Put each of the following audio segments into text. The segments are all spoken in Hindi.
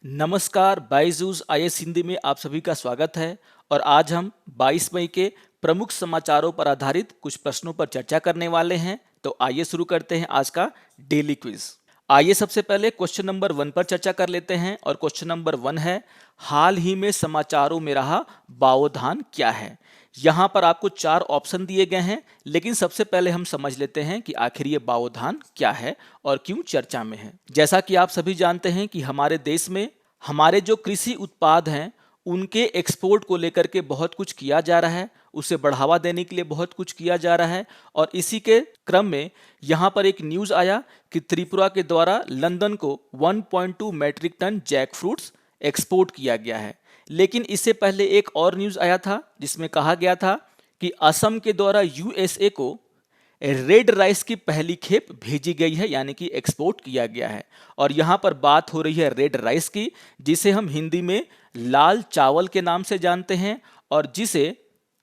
नमस्कार, बायजूस आईएएस हिंदी में आप सभी का स्वागत है। और आज हम 22 मई के प्रमुख समाचारों पर आधारित कुछ प्रश्नों पर चर्चा करने वाले हैं। तो आइए शुरू करते हैं आज का डेली क्विज। आइए सबसे पहले क्वेश्चन नंबर 1 पर चर्चा कर लेते हैं। और क्वेश्चन नंबर 1 है, हाल ही में समाचारों में रहा बाओधान क्या है। यहाँ पर आपको 4 ऑप्शन दिए गए हैं, लेकिन सबसे पहले हम समझ लेते हैं कि आखिर ये बाओधान क्या है और क्यों चर्चा में है। जैसा कि आप सभी जानते हैं कि हमारे देश में हमारे जो कृषि उत्पाद हैं उनके एक्सपोर्ट को लेकर के बहुत कुछ किया जा रहा है, उसे बढ़ावा देने के लिए बहुत कुछ किया जा रहा है। और इसी के क्रम में यहाँ पर एक न्यूज़ आया कि त्रिपुरा के द्वारा लंदन को 1.2 metric ton jackfruits export किया गया है। लेकिन इससे पहले एक और न्यूज़ आया था जिसमें कहा गया था कि असम के द्वारा यूएसए को रेड राइस की पहली खेप भेजी गई है, यानी कि एक्सपोर्ट किया गया है। और यहाँ पर बात हो रही है रेड राइस की, जिसे हम हिंदी में लाल चावल के नाम से जानते हैं और जिसे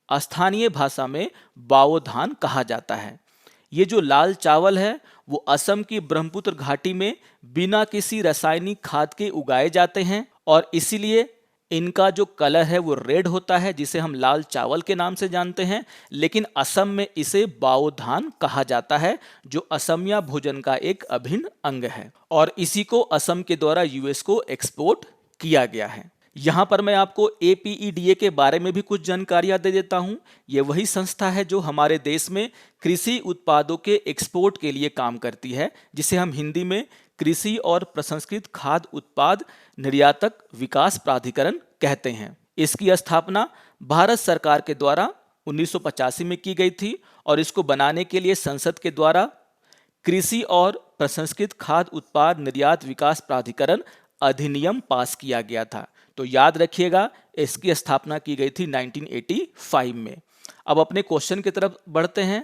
स्थानीय भाषा में बाओधान कहा जाता है। ये जो लाल चावल है वो असम की ब्रह्मपुत्र घाटी में बिना किसी रासायनिक खाद के उगाए जाते हैं और इसीलिए इनका जो कलर है वो रेड होता है, जिसे हम लाल चावल के नाम से जानते हैं। लेकिन असम में इसे बाओधान कहा जाता है, जो असमिया भोजन का एक अभिन्न अंग है और इसी को असम के द्वारा यूएस को एक्सपोर्ट किया गया है। यहाँ पर मैं आपको एपीईडीए के बारे में भी कुछ जानकारियां दे देता हूँ। ये वही संस्था है जो हमारे देश में कृषि उत्पादों के एक्सपोर्ट के लिए काम करती है, जिसे हम हिंदी में कृषि और प्रसंस्कृत खाद्य उत्पाद निर्यातक विकास प्राधिकरण कहते हैं। इसकी स्थापना भारत सरकार के द्वारा 1985 में की गई थी और इसको बनाने के लिए संसद के द्वारा कृषि और प्रसंस्कृत खाद्य उत्पाद निर्यात विकास प्राधिकरण अधिनियम पास किया गया था। तो याद रखिएगा, इसकी स्थापना की गई थी 1985 में। अब अपने क्वेश्चन की तरफ बढ़ते हैं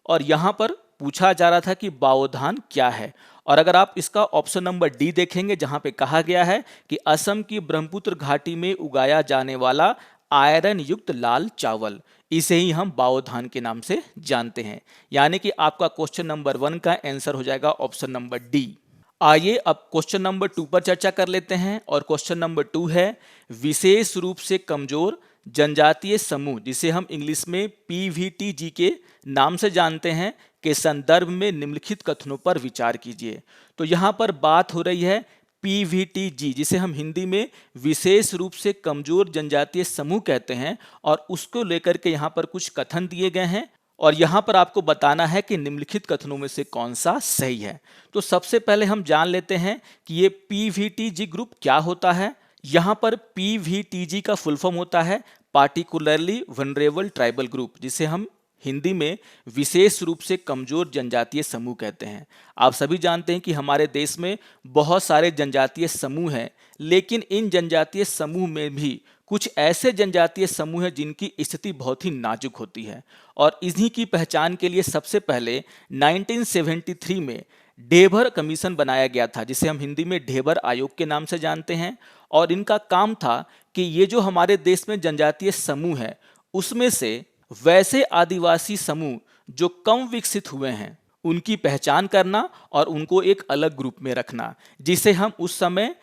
और यहाँ पर पूछा जा रहा था कि बाओधान क्या है। और अगर आप इसका ऑप्शन नंबर डी देखेंगे, जहाँ पे कहा गया है कि असम की ब्रह्मपुत्र घाटी में उगाया जाने वाला आयरन युक्त लाल चावल, इसे ही हम बाओधान के नाम से जानते हैं। यानी कि आपका क्वेश्चन नंबर 1 का आंसर हो जाएगा ऑप्शन नंबर डी। आइए अब क्वेश्चन नंबर 2 पर चर्चा कर लेते हैं। और क्वेश्चन नंबर 2 है, विशेष रूप से कमजोर जनजातीय समूह, जिसे हम इंग्लिश में पीवीटीजी के नाम से जानते हैं, के संदर्भ में निम्नलिखित कथनों पर विचार कीजिए। तो यहाँ पर बात हो रही है पीवीटीजी, जिसे हम हिंदी में विशेष रूप से कमजोर जनजातीय समूह कहते हैं, और उसको लेकर के यहाँ पर कुछ कथन दिए गए हैं और यहाँ पर आपको बताना है कि निम्नलिखित कथनों में से कौन सा सही है। तो सबसे पहले हम जान लेते हैं कि ये पीवीटीजी ग्रुप क्या होता है। यहाँ पर पीवीटीजी का फुल फॉर्म होता है पार्टिकुलरली वनरेबल ट्राइबल ग्रुप, जिसे हम हिंदी में विशेष रूप से कमजोर जनजातीय समूह कहते हैं। आप सभी जानते हैं कि हमारे देश में बहुत सारे जनजातीय समूह हैं, लेकिन इन जनजातीय समूह में भी कुछ ऐसे जनजातीय समूह हैं जिनकी स्थिति बहुत ही नाजुक होती है। और इन्हीं की पहचान के लिए सबसे पहले 1973 में ढेबर कमीशन बनाया गया था, जिसे हम हिंदी में ढेबर आयोग के नाम से जानते हैं। और इनका काम था कि ये जो हमारे देश में जनजातीय समूह है, उसमें से वैसे आदिवासी समूह जो कम विकसित हुए हैं उनकी पहचान करना और उनको एक अलग ग्रुप में रखना, जिसे हम उस समय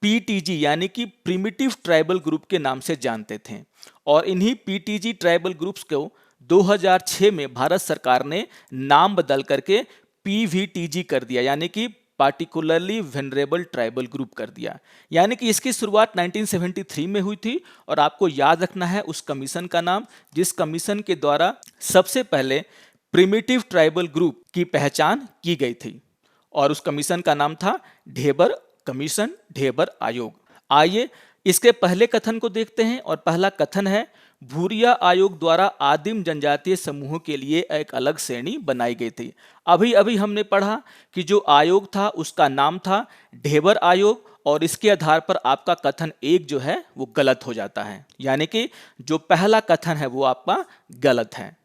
पीटीजी यानी कि प्रिमिटिव ट्राइबल ग्रुप के नाम से जानते थे। और इन्हीं पीटीजी ट्राइबल ग्रुप्स को 2006 में भारत सरकार ने नाम बदल करके पीवीटीजी कर दिया, यानी कि पार्टिकुलरली वनरेबल ट्राइबल ग्रुप कर दिया। यानी कि इसकी शुरुआत 1973 में हुई थी। और आपको याद रखना है उस कमीशन का नाम, जिस कमीशन के द्वारा सबसे पहले प्रिमिटिव ट्राइबल ग्रुप की पहचान की गई थी, और उस कमीशन का नाम था ढेबर कमीशन, ढेबर आयोग। आइए इसके पहले कथन को देखते हैं। और पहला कथन है, भूरिया आयोग द्वारा आदिम जनजातीय समूहों के लिए एक अलग श्रेणी बनाई गई थी। अभी अभी हमने पढ़ा कि जो आयोग था उसका नाम था ढेबर आयोग, और इसके आधार पर आपका कथन 1 जो है वो गलत हो जाता है। यानी कि जो पहला कथन है वो आपका गलत है।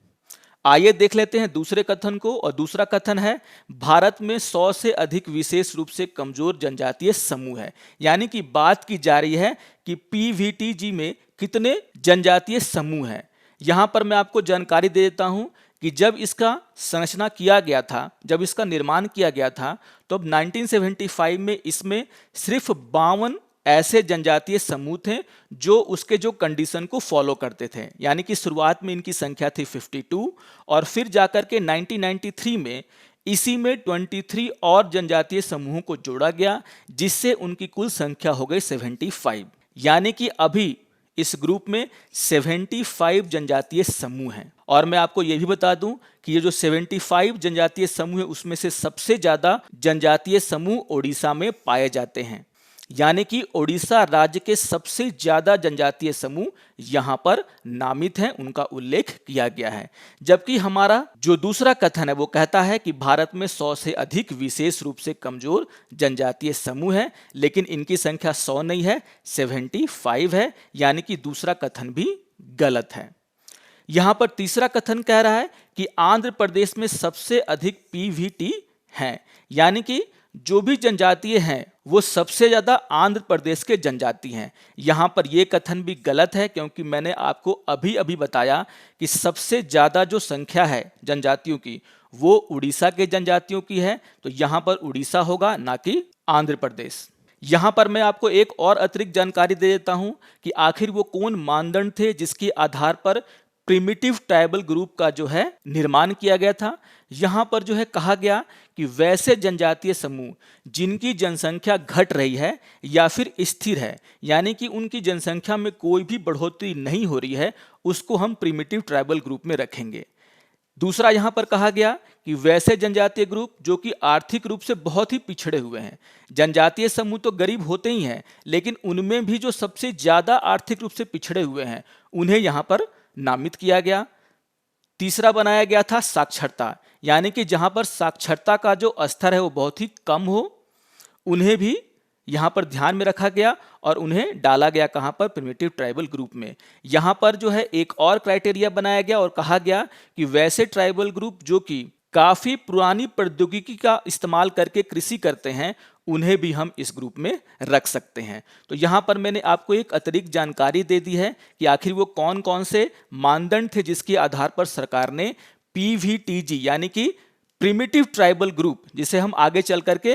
आइए देख लेते हैं दूसरे कथन को। और दूसरा कथन है, भारत में 100 से अधिक विशेष रूप से कमजोर जनजातीय समूह है। यानी कि बात की जा रही है कि पीवीटीजी में कितने जनजातीय समूह हैं। यहाँ पर मैं आपको जानकारी दे देता हूँ कि जब इसका संरचना किया गया था, जब इसका निर्माण किया गया था, तो अब 1975 में इसमें सिर्फ 52 ऐसे जनजातीय समूह थे जो उसके जो कंडीशन को फॉलो करते थे। यानी कि शुरुआत में इनकी संख्या थी 52 और फिर जाकर के 1993 में इसी में 23 और जनजातीय समूहों को जोड़ा गया, जिससे उनकी कुल संख्या हो गई 75। यानी कि अभी इस ग्रुप में 75 जनजातीय समूह हैं। और मैं आपको यह भी बता दूं कि ये जो 75 जनजातीय समूह है उसमें से सबसे ज्यादा जनजातीय समूह ओडिशा में पाए जाते हैं। यानी कि ओडिशा राज्य के सबसे ज्यादा जनजातीय समूह यहां पर नामित हैं, उनका उल्लेख किया गया है। जबकि हमारा जो दूसरा कथन है वो कहता है कि भारत में 100 से अधिक विशेष रूप से कमजोर जनजातीय समूह हैं, लेकिन इनकी संख्या 100 नहीं है, 75 है। यानी कि दूसरा कथन भी गलत है। यहां पर तीसरा कथन कह रहा है कि आंध्र प्रदेश में सबसे अधिक पीवीटी हैं। यानी कि जो भी जनजातीय हैं वो सबसे ज्यादा आंध्र प्रदेश के जनजाति हैं। यहां पर यह कथन भी गलत है, क्योंकि मैंने आपको अभी अभी बताया कि सबसे ज्यादा जो संख्या है जनजातियों की वो उड़ीसा के जनजातियों की है। तो यहां पर उड़ीसा होगा, ना कि आंध्र प्रदेश। यहां पर मैं आपको एक और अतिरिक्त जानकारी दे देता हूं कि आखिर वो कौन मानदंड थे जिसके आधार पर प्रिमिटिव ट्राइबल ग्रुप का जो है निर्माण किया गया था। यहां पर जो है कहा गया कि वैसे जनजातीय समूह जिनकी जनसंख्या घट रही है या फिर स्थिर है, यानी कि उनकी जनसंख्या में कोई भी बढ़ोतरी नहीं हो रही है, उसको हम प्रिमिटिव ट्राइबल ग्रुप में रखेंगे। दूसरा यहां पर कहा गया कि वैसे जनजातीय ग्रुप जो कि आर्थिक रूप से बहुत ही पिछड़े हुए हैं। जनजातीय समूह तो गरीब होते ही हैं, लेकिन उनमें भी जो सबसे ज्यादा आर्थिक रूप से पिछड़े हुए हैं उन्हें यहां पर नामित किया गया। तीसरा बनाया गया था साक्षरता, यानी कि जहां पर साक्षरता का जो स्तर है वो बहुत ही कम हो, उन्हें भी यहां पर ध्यान में रखा गया और उन्हें डाला गया कहां पर, प्रिमिटिव ट्राइबल ग्रुप में। यहां पर जो है एक और क्राइटेरिया बनाया गया और कहा गया कि वैसे ट्राइबल ग्रुप जो कि काफी पुरानी प्रौद्योगिकी का इस्तेमाल करके कृषि करते हैं उन्हें भी हम इस ग्रुप में रख सकते हैं। तो यहां पर मैंने आपको एक अतिरिक्त जानकारी दे दी है कि आखिर वो कौन कौन से मानदंड थे जिसके आधार पर सरकार ने पीवीटीजी यानी कि प्रिमिटिव ट्राइबल ग्रुप, जिसे हम आगे चल करके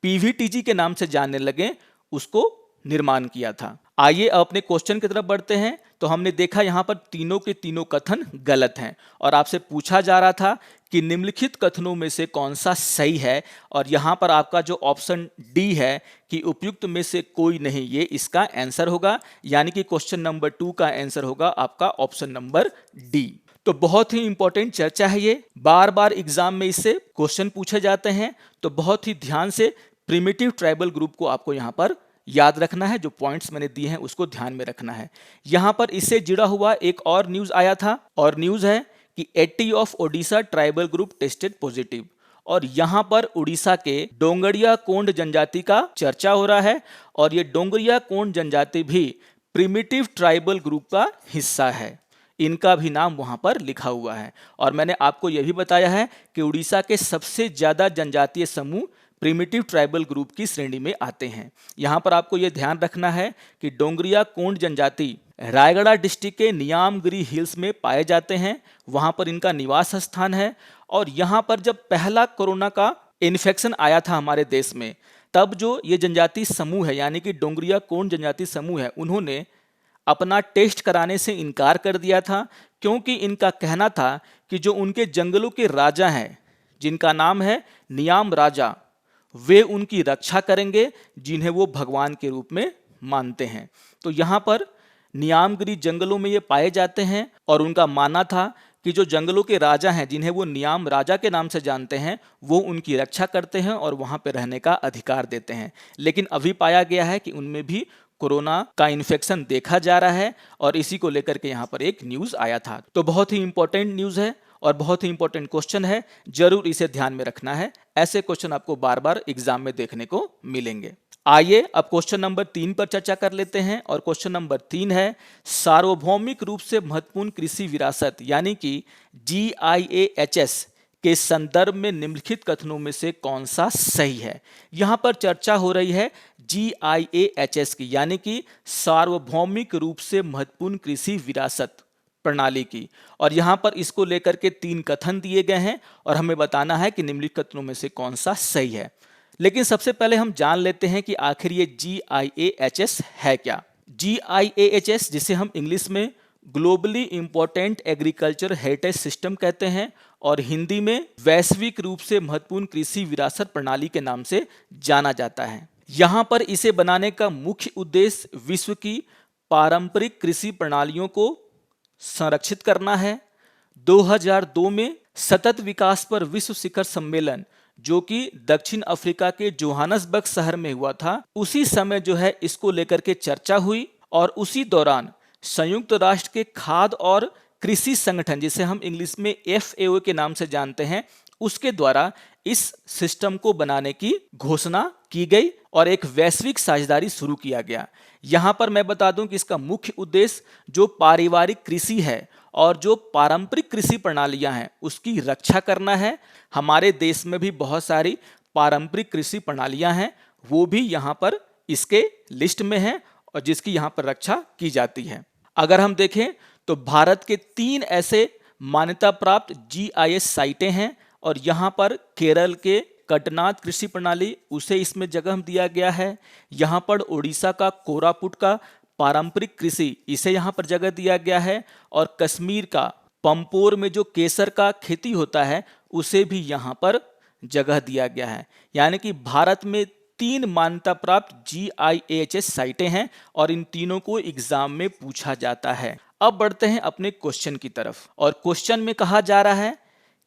पीवीटीजी के नाम से जानने लगे, उसको निर्माण किया था। आइए अपने क्वेश्चन की तरफ बढ़ते हैं। तो हमने देखा यहां पर तीनों के तीनों कथन गलत हैं और आपसे पूछा जा रहा था कि निम्नलिखित कथनों में से कौन सा सही है, और यहां पर आपका जो ऑप्शन डी है कि उपयुक्त में से कोई नहीं, ये इसका आंसर होगा। यानी कि क्वेश्चन नंबर 2 का आंसर होगा आपका ऑप्शन नंबर डी। तो बहुत ही इंपॉर्टेंट चर्चा है ये, बार बार एग्जाम में इससे क्वेश्चन पूछे जाते हैं, तो बहुत ही ध्यान से प्रिमिटिव ट्राइबल ग्रुप को आपको यहां पर याद रखना है। जो पॉइंट्स मैंने दिए हैं उसको ध्यान में रखना है। यहां पर इससे जुड़ा हुआ एक और न्यूज आया था, और न्यूज है कि 80 of Odisha tribal group tested positive. और यहां पर उड़ीसा के डोंगरिया कोंड जनजाति का चर्चा हो रहा है, और ये डोंगरिया कोंड जनजाति भी प्रिमिटिव ट्राइबल ग्रुप का हिस्सा है। इनका भी नाम वहां पर लिखा हुआ है। और मैंने आपको यह भी बताया है कि उड़ीसा के सबसे ज्यादा जनजातीय समूह प्रिमिटिव ट्राइबल ग्रुप की श्रेणी में आते हैं। यहां पर आपको यह ध्यान रखना है कि डोंगरिया कोंड जनजाति रायगढ़ डिस्ट्रिक्ट के नियामगिरी हिल्स में पाए जाते हैं, वहां पर इनका निवास स्थान है। और यहां पर जब पहला कोरोना का इन्फेक्शन आया था हमारे देश में, तब जो ये जनजाति समूह है यानी कि डोंगरिया कोंड जनजाति समूह है, उन्होंने अपना टेस्ट कराने से इनकार कर दिया था, क्योंकि इनका कहना था कि जो उनके जंगलों के राजा हैं जिनका नाम है नियाम राजा, वे उनकी रक्षा करेंगे जिन्हें वो भगवान के रूप में मानते हैं। तो यहाँ पर नियामगिरी जंगलों में ये पाए जाते हैं, और उनका मानना था कि जो जंगलों के राजा हैं जिन्हें वो नियाम राजा के नाम से जानते हैं, वो उनकी रक्षा करते हैं और वहाँ पे रहने का अधिकार देते हैं। लेकिन अभी पाया गया है कि उनमें भी कोरोना का इन्फेक्शन देखा जा रहा है, और इसी को लेकर के यहाँ पर एक न्यूज़ आया था। तो बहुत ही इंपॉर्टेंट न्यूज़ है और बहुत ही इंपॉर्टेंट क्वेश्चन है, जरूर इसे ध्यान में रखना है। ऐसे क्वेश्चन आपको बार बार एग्जाम में देखने को मिलेंगे। आइए अब क्वेश्चन नंबर 3 पर चर्चा कर लेते हैं, और क्वेश्चन नंबर 3 है सार्वभौमिक रूप से महत्वपूर्ण कृषि विरासत यानी कि GIAHS के संदर्भ में निम्नलिखित कथनों में से कौन सा सही है। यहां पर चर्चा हो रही है GIAHS की, यानी कि सार्वभौमिक रूप से महत्वपूर्ण कृषि विरासत प्रणाली की, और यहां पर इसको लेकर के 3 कथन दिए गए हैं और हमें बताना है कि निम्नलिखित कथनों में से कौन सा सही है। लेकिन सबसे पहले हम जान लेते हैं कि आखिर ये GIAHS है क्या। GIAHS, जिसे हम इंग्लिश में globally important agriculture heritage system कहते हैं और हिंदी में वैश्विक रूप से महत्वपूर्ण कृषि विरासत प्रणाली के नाम से जाना जाता है। यहाँ पर इसे बनाने का मुख्य उद्देश्य विश्व की पारंपरिक कृषि प्रणालियों को संरक्षित करना है। 2002 में सतत विकास पर विश्व शिखर सम्मेलन, जो कि दक्षिण अफ्रीका के जोहानसबर्ग शहर में हुआ था, उसी समय जो है इसको लेकर के चर्चा हुई और उसी दौरान संयुक्त राष्ट्र के खाद्य और कृषि संगठन, जिसे हम इंग्लिश में FAO के नाम से जानते हैं, उसके द्वारा इस सिस्टम को बनाने की घोषणा की गई और एक वैश्विक साझेदारी शुरू किया गया। यहाँ पर मैं बता दूं कि इसका मुख्य उद्देश्य जो पारिवारिक कृषि है और जो पारंपरिक कृषि प्रणालियां हैं उसकी रक्षा करना है। हमारे देश में भी बहुत सारी पारंपरिक कृषि प्रणालियां हैं, वो भी यहाँ पर इसके लिस्ट में हैं और जिसकी यहाँ पर रक्षा की जाती है। अगर हम देखें तो भारत के 3 ऐसे मान्यता प्राप्त GIS साइटें हैं और यहाँ पर केरल के कटनाद कृषि प्रणाली, उसे इसमें जगह दिया गया है। यहाँ पर उड़ीसा का कोरापुट का पारंपरिक कृषि, इसे यहाँ पर जगह दिया गया है और कश्मीर का पंपोर में जो केसर का खेती होता है उसे भी यहाँ पर जगह दिया गया है। यानी कि भारत में 3 मान्यता प्राप्त GIAHS साइटें हैं और इन तीनों को एग्जाम में पूछा जाता है। अब बढ़ते हैं अपने क्वेश्चन की तरफ और क्वेश्चन में कहा जा रहा है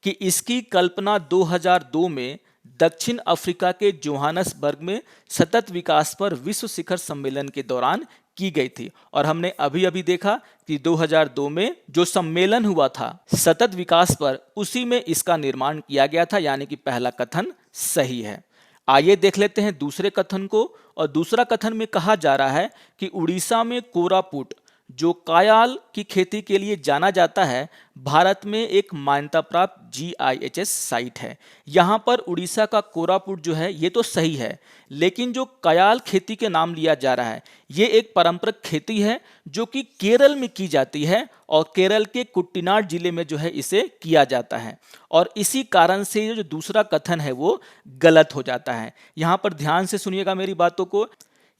कि इसकी कल्पना 2002 में दक्षिण अफ्रीका के जोहानसबर्ग में सतत विकास पर विश्व शिखर सम्मेलन के दौरान की गई थी। और हमने अभी अभी देखा कि 2002 में जो सम्मेलन हुआ था सतत विकास पर, उसी में इसका निर्माण किया गया था, यानी कि पहला कथन सही है। आइए देख लेते हैं दूसरे कथन को। और दूसरा कथन में कहा जा रहा है कि उड़ीसा में कोरापुट, जो कायाल की खेती के लिए जाना जाता है, भारत में एक मान्यता प्राप्त GIHS साइट है। यहाँ पर उड़ीसा का कोरापुट जो है ये तो सही है, लेकिन जो कायाल खेती के नाम लिया जा रहा है ये एक पारंपरिक खेती है जो कि केरल में की जाती है और केरल के कुट्टिनाड जिले में जो है इसे किया जाता है और इसी कारण से जो दूसरा कथन है वो गलत हो जाता है। यहाँ पर ध्यान से सुनिएगा मेरी बातों को।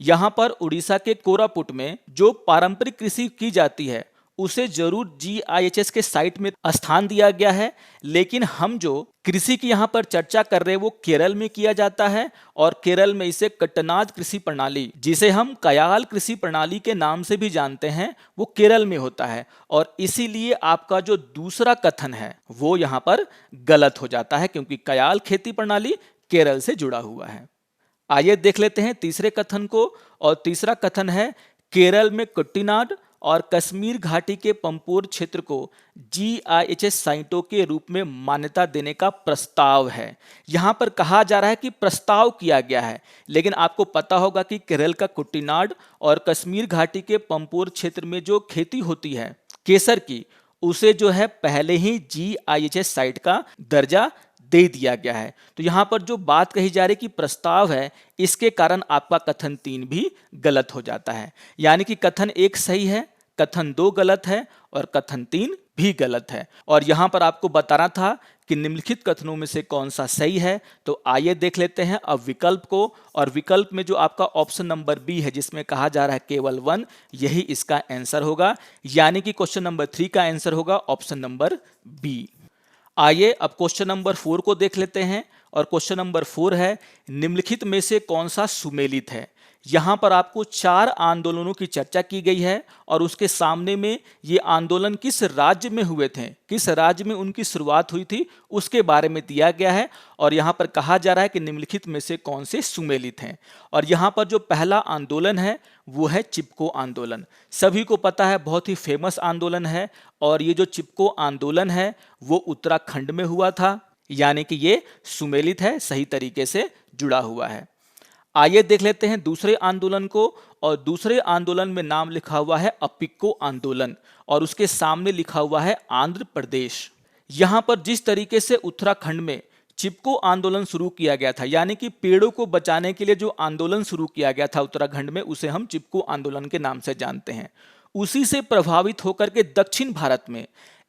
यहाँ पर उड़ीसा के कोरापुट में जो पारंपरिक कृषि की जाती है उसे जरूर GIHS के साइट में स्थान दिया गया है, लेकिन हम जो कृषि की यहाँ पर चर्चा कर रहे हैं वो केरल में किया जाता है और केरल में इसे कट्टनाद कृषि प्रणाली, जिसे हम कयाल कृषि प्रणाली के नाम से भी जानते हैं, वो केरल में होता है और इसीलिए आपका जो दूसरा कथन है वो यहाँ पर गलत हो जाता है, क्योंकि कयाल खेती प्रणाली केरल से जुड़ा हुआ है। आइए देख लेते हैं तीसरे कथन को। और तीसरा कथन है केरल में कुट्टिनाड और कश्मीर घाटी के पंपोर क्षेत्र को GIHS साइटों के रूप में मान्यता देने का प्रस्ताव है। यहाँ पर कहा जा रहा है कि प्रस्ताव किया गया है, लेकिन आपको पता होगा कि केरल का कुट्टिनाड और कश्मीर घाटी के पंपोर क्षेत्र में जो खेती होती है केसर की, उसे जो है पहले ही GIHS साइट का दर्जा दे दिया गया है। तो यहाँ पर जो बात कही जा रही कि प्रस्ताव है, इसके कारण आपका कथन 3 भी गलत हो जाता है। यानी कि कथन 1 सही है, कथन 2 गलत है और कथन 3 भी गलत है। और यहाँ पर आपको बताना था कि निम्नलिखित कथनों में से कौन सा सही है। तो आइए देख लेते हैं अब विकल्प को। और विकल्प में जो आपका ऑप्शन नंबर बी है, जिसमें कहा जा रहा है केवल 1, यही इसका आंसर होगा। यानी कि क्वेश्चन नंबर 3 का आंसर होगा ऑप्शन नंबर बी। आइए अब क्वेश्चन नंबर 4 को देख लेते हैं। और क्वेश्चन नंबर 4 है निम्नलिखित में से कौन सा सुमेलित है। यहाँ पर आपको 4 आंदोलनों की चर्चा की गई है और उसके सामने में ये आंदोलन किस राज्य में हुए थे, किस राज्य में उनकी शुरुआत हुई थी, उसके बारे में दिया गया है। और यहाँ पर कहा जा रहा है कि निम्नलिखित में से कौन से सुमेलित हैं। और यहाँ पर जो पहला आंदोलन है वो है चिपको आंदोलन। सभी को पता है, बहुत ही फेमस आंदोलन है। और ये जो चिपको आंदोलन है वो उत्तराखंड में हुआ था, यानी कि ये सुमेलित है, सही तरीके से जुड़ा हुआ है। आइए देख लेते हैं दूसरे आंदोलन को। और दूसरे आंदोलन में नाम लिखा हुआ है अपिक्को आंदोलन और उसके सामने लिखा हुआ है आंध्र प्रदेश। यहाँ पर जिस तरीके से उत्तराखंड में चिपको आंदोलन शुरू किया गया था, यानी कि पेड़ों को बचाने के लिए जो आंदोलन शुरू किया गया था उत्तराखंड में, उसे हम चिपको आंदोलन के नाम से जानते हैं। उसी से प्रभावित होकर के दक्षिण भारत में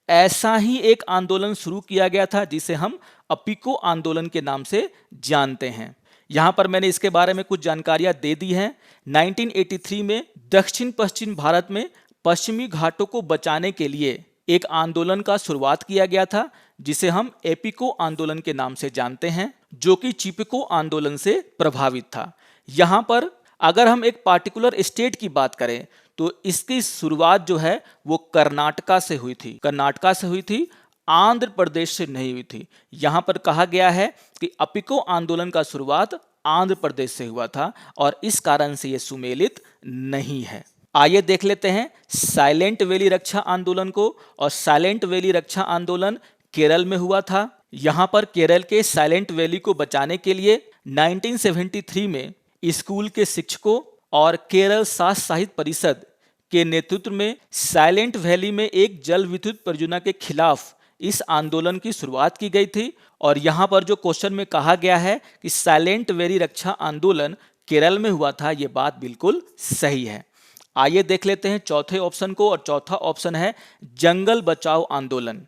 ऐसा ही एक आंदोलन शुरू किया गया था जिसे हम अपिको आंदोलन के नाम से जानते हैं। यहाँ पर मैंने इसके बारे में कुछ जानकारियां दे दी हैं। 1983 में दक्षिण पश्चिम भारत में पश्चिमी घाटों को बचाने के लिए एक आंदोलन का शुरुआत किया गया था, जिसे हम एपिको आंदोलन के नाम से जानते हैं, जो कि चिपको आंदोलन से प्रभावित था। यहाँ पर अगर हम एक पार्टिकुलर स्टेट की बात करें तो इसकी शुरुआत जो है वो कर्नाटका से हुई थी। कर्नाटका से हुई थी, आंध्र प्रदेश से नहीं हुई थी। यहाँ पर कहा गया है कि अपिको आंदोलन का शुरुआत आंध्र प्रदेश से हुआ था और इस कारण से यह सुमेलित नहीं है। आइए देख लेते हैं साइलेंट वैली रक्षा आंदोलन को। और साइलेंट वैली रक्षा आंदोलन केरल में हुआ था। यहाँ पर केरल के साइलेंट वैली को बचाने के लिए 1973 में स्कूल के शिक्षकों और केरल शास्त्र साहित्य परिषद के नेतृत्व में साइलेंट वैली में एक जल विद्युत परियोजना के खिलाफ इस आंदोलन की शुरुआत की गई थी। और यहाँ पर जो क्वेश्चन में कहा गया है कि साइलेंट वैली रक्षा आंदोलन केरल में हुआ था, ये बात बिल्कुल सही है। आइए देख लेते हैं चौथे ऑप्शन को। और चौथा ऑप्शन है जंगल बचाओ आंदोलन,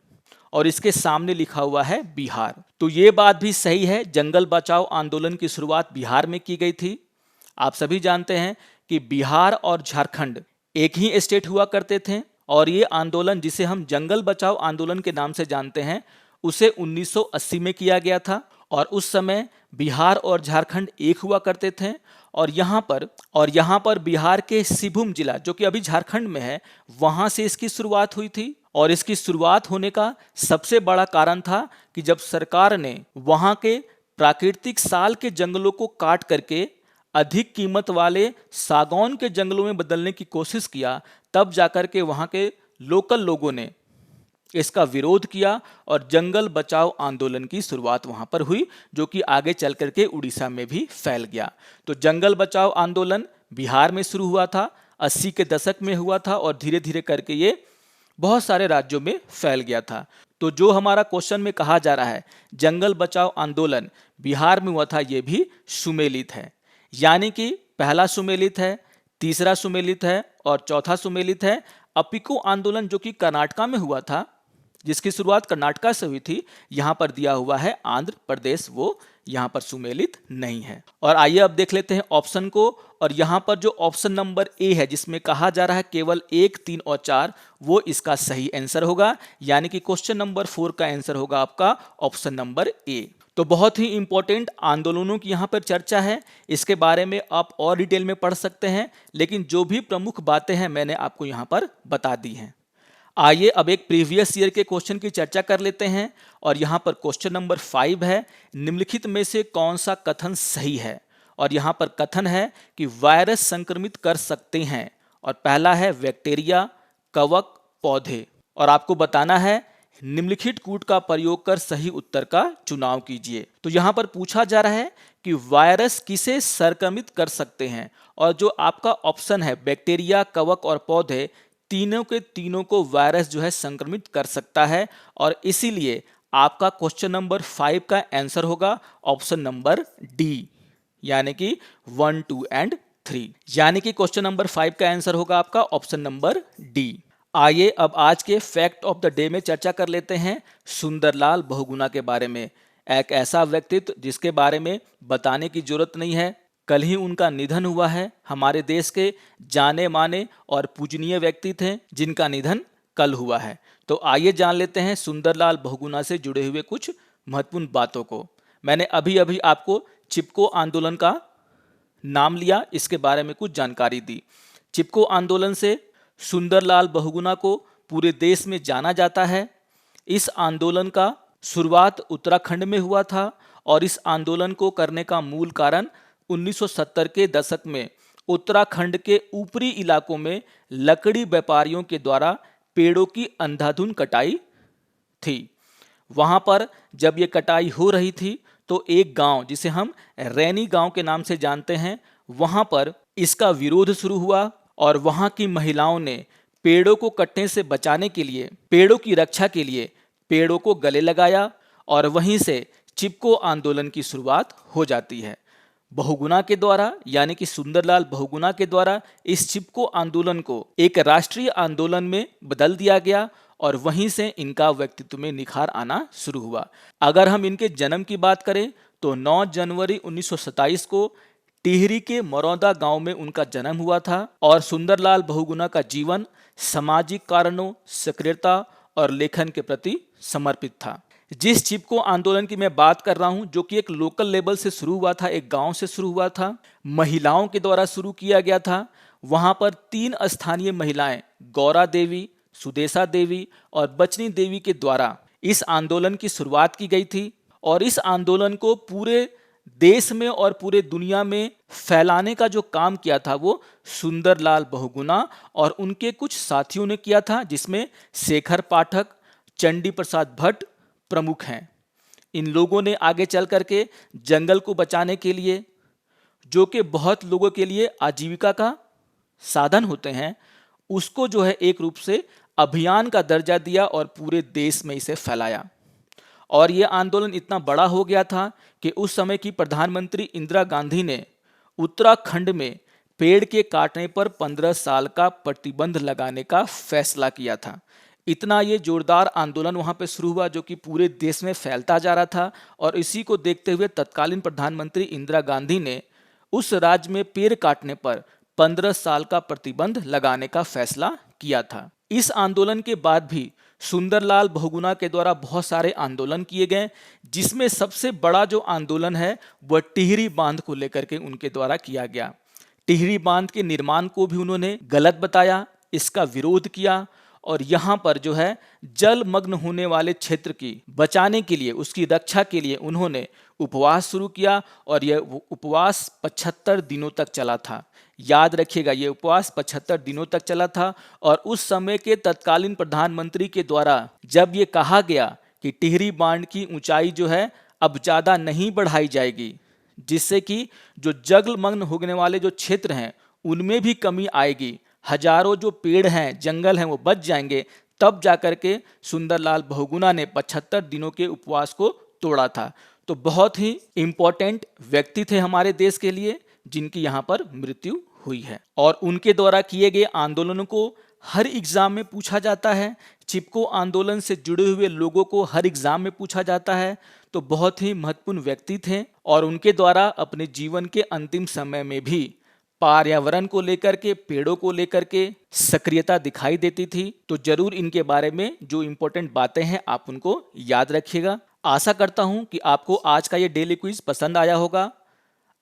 और इसके सामने लिखा हुआ है बिहार। तो ये बात भी सही है, जंगल बचाओ आंदोलन की शुरुआत बिहार में की गई थी। आप सभी जानते हैं कि बिहार और झारखंड एक ही स्टेट हुआ करते थे, और ये आंदोलन जिसे हम जंगल बचाओ आंदोलन के नाम से जानते हैं उसे 1980 में किया गया था। और उस समय बिहार और झारखंड एक हुआ करते थे। और यहाँ पर बिहार के सिंहभूम जिला, जो कि अभी झारखंड में है, वहां से इसकी शुरुआत हुई थी। और इसकी शुरुआत होने का सबसे बड़ा कारण था कि जब सरकार ने वहां के प्राकृतिक साल के जंगलों को काट करके अधिक कीमत वाले सागौन के जंगलों में बदलने की कोशिश किया, तब जाकर के वहां के लोकल लोगों ने इसका विरोध किया और जंगल बचाओ आंदोलन की शुरुआत वहां पर हुई, जो कि आगे चल करके उड़ीसा में भी फैल गया। तो जंगल बचाओ आंदोलन बिहार में शुरू हुआ था, 80 के दशक में हुआ था, और धीरे धीरे करके ये बहुत सारे राज्यों में फैल गया था। तो जो हमारा क्वेश्चन में कहा जा रहा है जंगल बचाओ आंदोलन बिहार में हुआ था, ये भी सुमेलित है। यानी कि पहला सुमेलित है, तीसरा सुमेलित है और चौथा सुमेलित है। अपिको आंदोलन जो कि कर्नाटका में हुआ था, जिसकी शुरुआत कर्नाटका से हुई थी, यहाँ पर दिया हुआ है आंध्र प्रदेश, वो यहाँ पर सुमेलित नहीं है। और आइए अब देख लेते हैं ऑप्शन को। और यहाँ पर जो ऑप्शन नंबर ए है, जिसमें कहा जा रहा है केवल 1, 3 और 4, वो इसका सही आंसर होगा। यानी कि क्वेश्चन नंबर 4 का आंसर होगा आपका ऑप्शन नंबर ए। तो बहुत ही इंपॉर्टेंट आंदोलनों की यहाँ पर चर्चा है, इसके बारे में आप और डिटेल में पढ़ सकते हैं, लेकिन जो भी प्रमुख बातें हैं मैंने आपको यहाँ पर बता दी हैं। आइए अब एक प्रीवियस ईयर के क्वेश्चन की चर्चा कर लेते हैं। और यहाँ पर क्वेश्चन नंबर 5 है, निम्नलिखित में से कौन सा कथन सही है। और यहाँ पर कथन है कि वायरस संक्रमित कर सकते हैं, और पहला है बैक्टीरिया, कवक, पौधे। और आपको बताना है निम्नलिखित कूट का प्रयोग कर सही उत्तर का चुनाव कीजिए। तो यहाँ पर पूछा जा रहा है कि वायरस किसे संक्रमित कर सकते हैं, और जो आपका ऑप्शन है बैक्टीरिया, कवक और पौधे, तीनों के तीनों को वायरस जो है संक्रमित कर सकता है। और इसीलिए आपका क्वेश्चन नंबर 5 का आंसर होगा ऑप्शन नंबर डी, यानी कि 1, 2 एंड 3। यानी कि क्वेश्चन नंबर 5 का आंसर होगा आपका ऑप्शन नंबर डी। आइए अब आज के फैक्ट ऑफ द डे में चर्चा कर लेते हैं सुंदरलाल बहुगुणा के बारे में। एक ऐसा व्यक्तित्व जिसके बारे में बताने की जरूरत नहीं है, कल ही उनका निधन हुआ है। हमारे देश के जाने माने और पूजनीय व्यक्ति थे, जिनका निधन कल हुआ है। तो आइए जान लेते हैं सुंदरलाल बहुगुणा से जुड़े हुए कुछ महत्वपूर्ण बातों को। मैंने अभी अभी आपको चिपको आंदोलन का नाम लिया, इसके बारे में कुछ जानकारी दी। चिपको आंदोलन से सुंदरलाल बहुगुणा को पूरे देश में जाना जाता है। इस आंदोलन का शुरुआत उत्तराखंड में हुआ था, और इस आंदोलन को करने का मूल कारण 1970 के दशक में उत्तराखंड के ऊपरी इलाकों में लकड़ी व्यापारियों के द्वारा पेड़ों की अंधाधुंध कटाई थी। वहां पर जब ये कटाई हो रही थी तो एक गांव जिसे हम रैनी गांव के नाम से जानते हैं, वहां पर इसका विरोध शुरू हुआ, और वहां की महिलाओं ने पेड़ों को कटने से बचाने के लिए, पेड़ों की रक्षा के लिए पेड़ों को गले लगाया, और वहीं से चिपको आंदोलन की शुरुआत हो जाती है। बहुगुणा के द्वारा, यानी कि सुंदरलाल बहुगुणा के द्वारा इस चिपको आंदोलन को एक राष्ट्रीय आंदोलन में बदल दिया गया, और वहीं से इनका व्यक्तित्व में निखार आना शुरू हुआ। अगर हम इनके जन्म की बात करें तो 9 जनवरी 1927 को टिहरी के मरौदा गांव में उनका जन्म हुआ था और सुंदरलाल बहुगुणा का जीवन सामाजिक कारणों, सक्रियता और लेखन के प्रति समर्पित था। जिस चिपको आंदोलन की मैं बात कर रहा हूं, जो कि एक लोकल लेवल से शुरू हुआ था, एक गांव से शुरू हुआ था, महिलाओं के द्वारा शुरू किया गया था। वहां पर 3 स्थानीय महिलाएं, गौरा देवी, सुदेशा देवी और बचनी देवी के द्वारा इस आंदोलन की शुरुआत की गई थी और इस आंदोलन को पूरे देश में और पूरे दुनिया में फैलाने का जो काम किया था वो सुंदरलाल बहुगुणा और उनके कुछ साथियों ने किया था, जिसमें शेखर पाठक, चंडी प्रसाद भट्ट प्रमुख हैं। इन लोगों ने आगे चल करके जंगल को बचाने के लिए, जो कि बहुत लोगों के लिए आजीविका का साधन होते हैं, उसको जो है एक रूप से अभियान का दर्जा दिया और पूरे देश में इसे फैलाया। और ये आंदोलन इतना बड़ा हो गया था कि उस समय की प्रधानमंत्री इंदिरा गांधी ने उत्तराखंड में पेड़ के काटने पर 15 साल का प्रतिबंध लगाने का फैसला किया था। इतना ये जोरदार आंदोलन वहाँ पे शुरू हुआ, जो कि पूरे देश में फैलता जा रहा था। और इसी को देखते हुए तत्कालीन प्रधानमंत्री इंदिरा गांधी ने उस राज्य में पेड़ काटने पर 15 साल का प्रतिबंध लगाने का फैसला किया था। इस आंदोलन के बाद भी सुंदरलाल बहुगुणा के द्वारा बहुत सारे आंदोलन किए गए, जिसमें सबसे बड़ा जो आंदोलन है वह टिहरी बांध को लेकर के उनके द्वारा किया गया। टिहरी बांध के निर्माण को भी उन्होंने गलत बताया, इसका विरोध किया और यहाँ पर जो है जलमग्न होने वाले क्षेत्र की बचाने के लिए, उसकी रक्षा के लिए उन्होंने उपवास शुरू किया और यह उपवास 75 दिनों तक चला था। याद रखिएगा, ये उपवास 75 दिनों तक चला था। और उस समय के तत्कालीन प्रधानमंत्री के द्वारा जब ये कहा गया कि टिहरी बांध की ऊंचाई जो है अब ज़्यादा नहीं बढ़ाई जाएगी, जिससे कि जो जलमग्न होने वाले जो क्षेत्र हैं उनमें भी कमी आएगी, हजारों जो पेड़ हैं, जंगल हैं, वो बच जाएंगे, तब जाकर के सुंदरलाल बहुगुणा ने 75 दिनों के उपवास को तोड़ा था। तो बहुत ही इम्पोर्टेंट व्यक्ति थे हमारे देश के लिए, जिनकी यहाँ पर मृत्यु हुई है। और उनके द्वारा किए गए आंदोलनों को हर एग्जाम में पूछा जाता है। चिपको आंदोलन से जुड़े हुए लोगों को हर एग्जाम में पूछा जाता है। तो बहुत ही महत्वपूर्ण व्यक्ति थे और उनके द्वारा अपने जीवन के अंतिम समय में भी पर्यावरण को लेकर के, पेड़ों को लेकर के सक्रियता दिखाई देती थी। तो जरूर इनके बारे में जो इम्पोर्टेंट बातें हैं आप उनको याद रखिएगा। आशा करता हूं कि आपको आज का ये डेली क्विज पसंद आया होगा।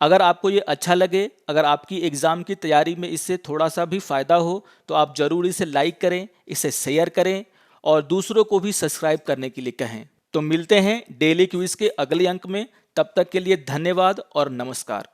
अगर आपको ये अच्छा लगे, अगर आपकी एग्ज़ाम की तैयारी में इससे थोड़ा सा भी फ़ायदा हो, तो आप ज़रूर इसे लाइक करें, इसे शेयर करें और दूसरों को भी सब्सक्राइब करने के लिए कहें। तो मिलते हैं डेली क्विज के अगले अंक में। तब तक के लिए धन्यवाद और नमस्कार।